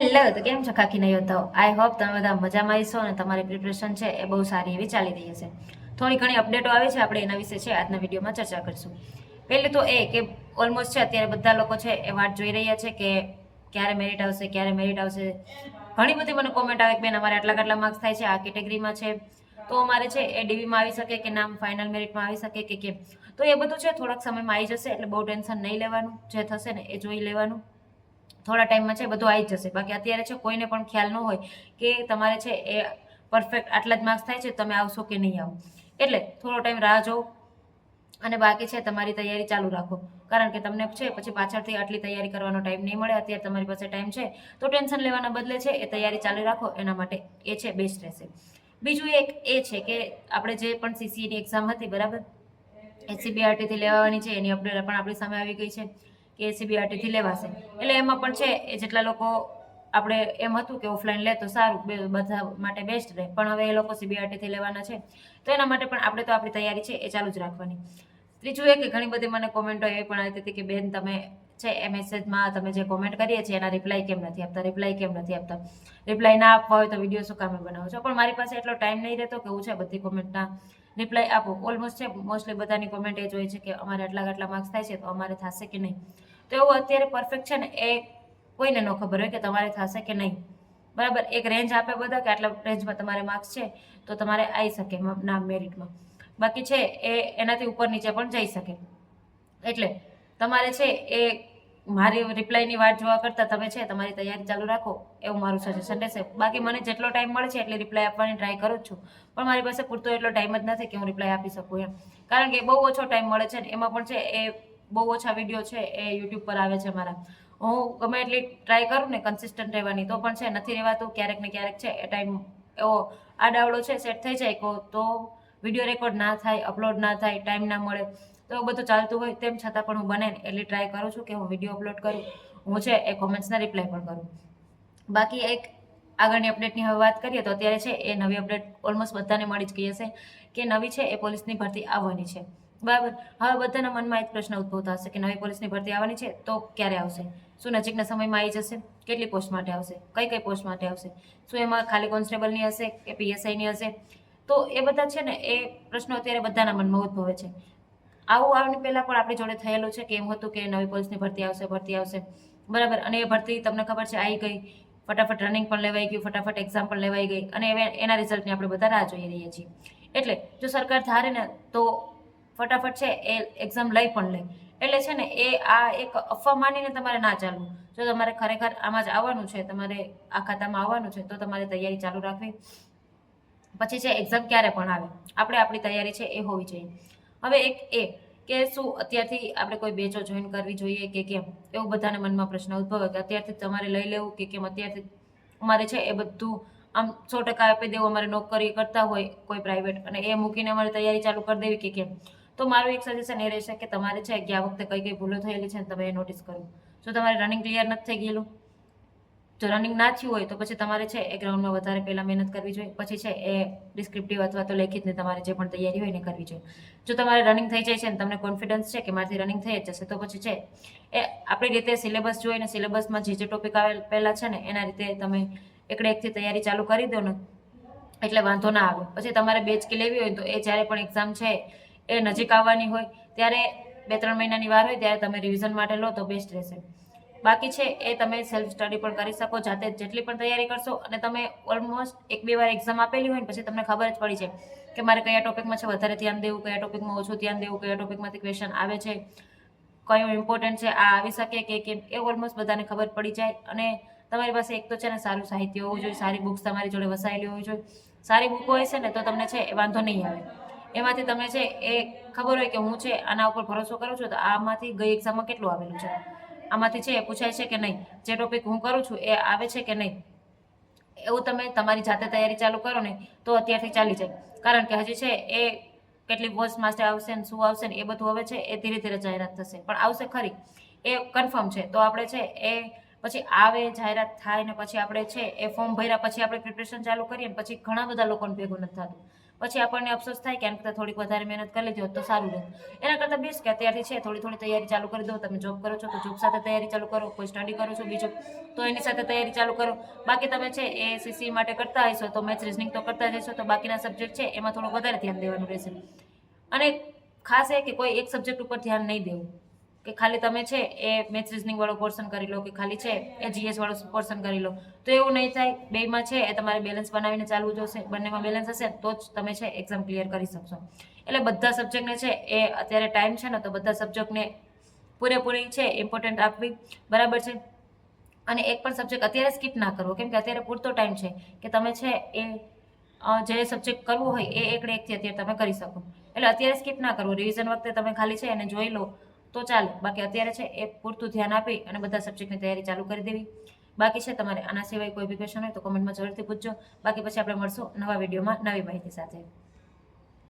Hello, તો કેમ છો ખાકી નહીં હોતા? આઈ હોપ તમે બધા મજામાં આવીશો અને તમારી પ્રિપરેશન છે એ બહુ સારી એવી ચાલી રહી છે. થોડી ઘણી અપડેટો આવે છે, આપણે એના વિશે છે આજના વિડીયોમાં ચર્ચા કરીશું. પહેલું તો એ કે ઓલમોસ્ટ છે અત્યારે બધા લોકો છે એ વાટ જોઈ રહ્યા છે કે ક્યારે મેરિટ આવશે, ક્યારે મેરિટ આવશે. ઘણી બધી મને કોમેન્ટ આવે કે બેન અમારે આટલા માર્ક્સ થાય છે, આ કેટેગરીમાં છે તો અમારે છે એ ડીવીમાં આવી શકે કે નામ ફાઇનલ મેરિટમાં આવી શકે કે કેમ. તો એ બધું છે થોડાક સમયમાં આવી જશે, એટલે બહુ ટેન્શન નહીં લેવાનું. જે થશે ને એ જોઈ લેવાનું. થોડા ટાઈમમાં છે બધું આવી જશે. બાકી અત્યારે છે કોઈને પણ ખ્યાલ ન હોય કે તમારે છે એ પરફેક્ટ આટલા જ માર્ક્સ થાય છે, તમે આવશો કે નહીં આવો. એટલે થોડો ટાઈમ રાહ જોવો અને બાકી છે તમારી તૈયારી ચાલુ રાખો. કારણ કે તમને છે પછી પાછળથી આટલી તૈયારી કરવાનો ટાઈમ નહીં મળે. અત્યારે તમારી પાસે ટાઈમ છે તો ટેન્શન લેવાના બદલે છે એ તૈયારી ચાલુ રાખો, એના માટે એ છે બેસ્ટ રહેશે. બીજું એક એ છે કે આપણે જે પણ સીસીની એક્ઝામ હતી, બરાબર, એસસીબીઆરટીથી લેવાની છે, એની અપડેટ પણ આપણી સામે આવી ગઈ છે કે એસસીબીઆરટીથી લેવાશે. એટલે એમાં પણ છે એ જેટલા લોકો આપણે એમ હતું કે ઓફલાઈન લે તો સારું, બધા માટે બેસ્ટ રહે, પણ હવે એ લોકો સીબીઆરટીથી લેવાના છે તો એના માટે પણ આપણે તો આપણી તૈયારી છે એ ચાલુ જ રાખવાની. ત્રીજું એ કે ઘણી બધી મને કોમેન્ટો એવી પણ આવી હતી કે બેન તમે છે એ મેસેજમાં તમે જે કોમેન્ટ કરીએ છીએ એના રિપ્લાય કેમ નથી આપતા. રિપ્લાય ના આપવા હોય તો વિડીયો શું કામે બનાવો છો? પણ મારી પાસે એટલો ટાઈમ નહીં રહેતો કે હું છે બધી કોમેન્ટના રિપ્લાય આપું. ઓલમોસ્ટ છે મોસ્ટલી બધાની કોમેન્ટ એ જ હોય છે કે અમારે આટલા માર્ક્સ થાય છે તો અમારે થશે કે નહીં. તો એવું અત્યારે પરફેક્ટ છે ને એ કોઈને ન ખબર હોય કે તમારે થશે કે નહીં. બરાબર, એક રેન્જ આપે બધા કે આટલા રેન્જમાં તમારે માર્ક્સ છે તો તમારે આવી શકે નામ મેરિટમાં. બાકી છે એ એનાથી ઉપર નીચે પણ જઈ શકે. એટલે તમારે છે એ મારી રિપ્લાયની વાટ જોવા કરતાં તમે છે તમારી તૈયારી ચાલુ રાખો, એવું મારું સજેશન રહેશે. બાકી મને જેટલો ટાઈમ મળે છે એટલી રિપ્લાય આપવાની ટ્રાય કરું જ છું, પણ મારી પાસે પૂરતો એટલો ટાઈમ જ નથી કે હું રિપ્લાય આપી શકું એમ. કારણ કે બહુ ઓછો ટાઈમ મળે છે ને એમાં પણ છે એ બહુ ઓછા વિડીયો છે એ યુટ્યુબ પર આવે છે મારા. હું ગમે એટલી ટ્રાય કરું ને કન્સિસ્ટન્ટ રહેવાની તો પણ છે નથી રહેવાતું. ક્યારેક ને ક્યારેક છે એ ટાઈમ એવો આડાવડો છે સેટ થઈ જાય તો વિડીયો રેકોર્ડ ના થાય, અપલોડ ના થાય, ટાઈમ ના મળે. તો એવું બધું ચાલતું હોય તેમ છતાં પણ હું બને એટલી ટ્રાય કરું છું કે હું વિડીયો અપલોડ કરું, હું છે એ કોમેન્ટ્સના રિપ્લાય પણ કરું. બાકી એક આગળની અપડેટની હવે વાત કરીએ તો અત્યારે છે એ નવી અપડેટ ઓલમોસ્ટ બધાને મળી જ ગઈ હશે કે નવી છે એ પોલીસની ભરતી આવવાની છે. બરાબર, હવે બધાના મનમાં એક પ્રશ્ન ઉદ્ભવતા હશે કે નવી પોલીસની ભરતી આવવાની છે તો ક્યારે આવશે? શું નજીકના સમયમાં આવી જશે? કેટલી પોસ્ટ માટે આવશે? કઈ પોસ્ટ માટે આવશે? શું એમાં ખાલી કોન્સ્ટેબલની હશે કે પીએસઆઈની હશે? તો એ બધા છે ને એ પ્રશ્નો અત્યારે બધાના મનમાં ઉદ્ભવે છે. આવું આવવાની પહેલાં પણ આપણી જોડે થયેલું છે કે એમ હતું કે નવી પોલીસની ભરતી આવશે, બરાબર, અને એ ભરતી તમને ખબર છે આવી ગઈ, ફટાફટ રનિંગ પણ લેવાઈ ગયું, ફટાફટ એક્ઝામ પણ લેવાઈ ગઈ અને એના રિઝલ્ટની આપણે બધા રાહ જોઈ રહીએ છીએ. એટલે જો સરકાર ધારે ને તો ફટાફટ છે એ એક્ઝામ લઈ પણ લે. એટલે છે ને એ આ એક અફવા માનીને તમારે ના ચાલવું. જો તમારે ખરેખર આમાં જ આવવાનું છે, તમારે આ ખાતામાં આવવાનું છે તો તમારે તૈયારી ચાલુ રાખવી. પછી છે એક્ઝામ ક્યારે પણ આવે, આપણે આપણી તૈયારી છે એ હોવી જોઈએ. હવે એક એ કે શું અત્યારથી આપણે કોઈ બેચો જોઈન કરવી જોઈએ કે કેમ, એવું બધાના મનમાં પ્રશ્ન ઉદ્ભવે કે અત્યારથી તમારે લઈ લેવું કે કેમ. અત્યારથી અમારે છે એ બધું આમ 100% આપી દેવું, અમારે નોકરી કરતા હોય કોઈ પ્રાઇવેટ અને એ મૂકીને અમારે તૈયારી ચાલુ કરી દેવી કે કેમ. તો મારું એક સજેશન એ રહેશે કે તમારે છે ગયા વખતે કઈ ભૂલો થયેલી છે ને તમે એ નોટિસ કરો. જો તમારે રનિંગ ક્લિયર નથી થઈ ગયેલું, જો રનિંગ ના થયું હોય તો પછી તમારે છે એ ગ્રાઉન્ડમાં વધારે પહેલાં મહેનત કરવી જોઈએ. પછી છે એ ડિસ્ક્રિપ્ટિવ અથવા તો લેખિતને તમારે જે પણ તૈયારી હોય એને કરવી જોઈએ. જો તમારે રનિંગ થઈ જાય છે ને તમને કોન્ફિડન્સ છે કે મારાથી રનિંગ થઈ જ જશે તો પછી છે એ આપણી રીતે સિલેબસ જોઈને સિલેબસમાં જે ટોપિક આવે પહેલાં છે ને એના રીતે તમે એકથી તૈયારી ચાલુ કરી દો ને એટલે વાંધો ના આવે. પછી તમારે બેચ કે લેવી હોય તો એ જ્યારે પણ એક્ઝામ છે એ નજીક આવવાની હોય ત્યારે 2-3 મહિનાની વાર હોય ત્યારે તમે રિવિઝન માટે લો તો બેસ્ટ રહેશે. બાકી છે એ તમે સેલ્ફ સ્ટડી પણ કરી શકો, જાતે જેટલી પણ તૈયારી કરશો અને તમે ઓલમોસ્ટ 1-2 વાર એક્ઝામ આપેલી હોય ને પછી તમને ખબર જ પડી જાય કે મારે કયા ટોપિકમાં છે વધારે ધ્યાન દેવું, કયા ટોપિકમાં ઓછું ધ્યાન દેવું, કયા ટોપિકમાંથી ક્વેશ્ચન આવે છે, કયું ઇમ્પોર્ટન્ટ છે, આ આવી શકે કે કેમ, એ ઓલમોસ્ટ બધાને ખબર પડી જાય. અને તમારી પાસે એક તો છે ને સારું સાહિત્ય હોવું જોઈએ, સારી બુક્સ તમારી જોડે વસાયેલી હોવી જોઈએ. સારી બુક હોય છે ને તો તમને છે એ વાંધો નહીં આવે. એમાંથી તમે છે એ ખબર હોય કે હું છે આના ઉપર ભરોસો કરું છું તો આમાંથી ગઈ એક્ઝામમાં કેટલું આવેલું છે, આમાંથી છે એ પૂછાય છે કે નહીં, જે ટોપિક હું કરું છું એ આવે છે કે નહીં, એવું તમે તમારી જાતે તૈયારી ચાલુ કરો ને તો અત્યારથી ચાલી જાય. કારણ કે હજી છે એ કેટલી પોસ્ટ માટે આવશે ને શું આવશે ને એ બધું હવે છે એ ધીરે ધીરે જાહેરાત થશે, પણ આવશે ખરી એ કન્ફર્મ છે. તો આપણે છે એ પછી આવે, જાહેરાત થાય ને પછી આપણે છે એ ફોર્મ ભર્યા પછી આપણે પ્રિપરેશન ચાલુ કરીએ ને પછી ઘણા બધા લોકોને ભેગું નથી થતું. પછી આપણને અફસોસ થાય કે આના કરતાં થોડીક વધારે મહેનત કરી લીધી હોત તો સારું રહે. એના કરતાં બેસ્ટ કે અત્યારથી છે થોડી થોડી તૈયારી ચાલુ કરી દો. તમે જોબ કરો છો તો જોબ સાથે તૈયારી ચાલુ કરો, કોઈ સ્ટડી કરો છો બીજું તો એની સાથે તૈયારી ચાલુ કરો. બાકી તમે છે એ સીસી માટે કરતા હશો તો મેથ્સ રિઝનિંગ તો કરતા જ હશો, તો બાકીના સબ્જેક્ટ છે એમાં થોડું વધારે ધ્યાન દેવાનું રહેશે. અને ખાસ એ કે કોઈ એક સબ્જેક્ટ ઉપર ધ્યાન નહીં દેવું કે ખાલી તમે છે એ મેથ્સ રિઝનિંગ વાળો પોર્શન કરી લો કે ખાલી છે એ જીએસ વાળો પોર્શન કરી લો, તો એવું નહીં થાય. બેમાં છે એ તમારે બેલેન્સ બનાવીને ચાલવું જોશે. બંનેમાં બેલેન્સ હશે તો જ તમે છે એક્ઝામ ક્લિયર કરી શકશો. એટલે બધા સબ્જેક્ટને છે એ અત્યારે ટાઈમ છે ને તો બધા સબ્જેક્ટને પૂરેપૂરી છે ઇમ્પોર્ટન્ટ આપવી, બરાબર છે. અને એક પણ સબ્જેક્ટ અત્યારે સ્કીપ ના કરવો, કેમ કે અત્યારે પૂરતો ટાઈમ છે કે તમે છે એ જે સબ્જેક્ટ કરવું હોય એ એકડે એકથી અત્યારે તમે કરી શકો. એટલે અત્યારે સ્કીપ ના કરવો. રિવિઝન વખતે તમે ખાલી છે એને જોઈ લો તો ચાલે. બાકી અત્યારે છે એ પૂરતું ધ્યાન આપી અને બધા સબ્જેક્ટની તૈયારી ચાલુ કરી દેવી. બાકી છે તમારે આના સિવાય કોઈ બી ક્વેશ્ચન હોય તો કોમેન્ટમાં જરૂરથી પૂછજો. બાકી પછી આપણે મળશું નવા વિડીયોમાં નવી માહિતી સાથે.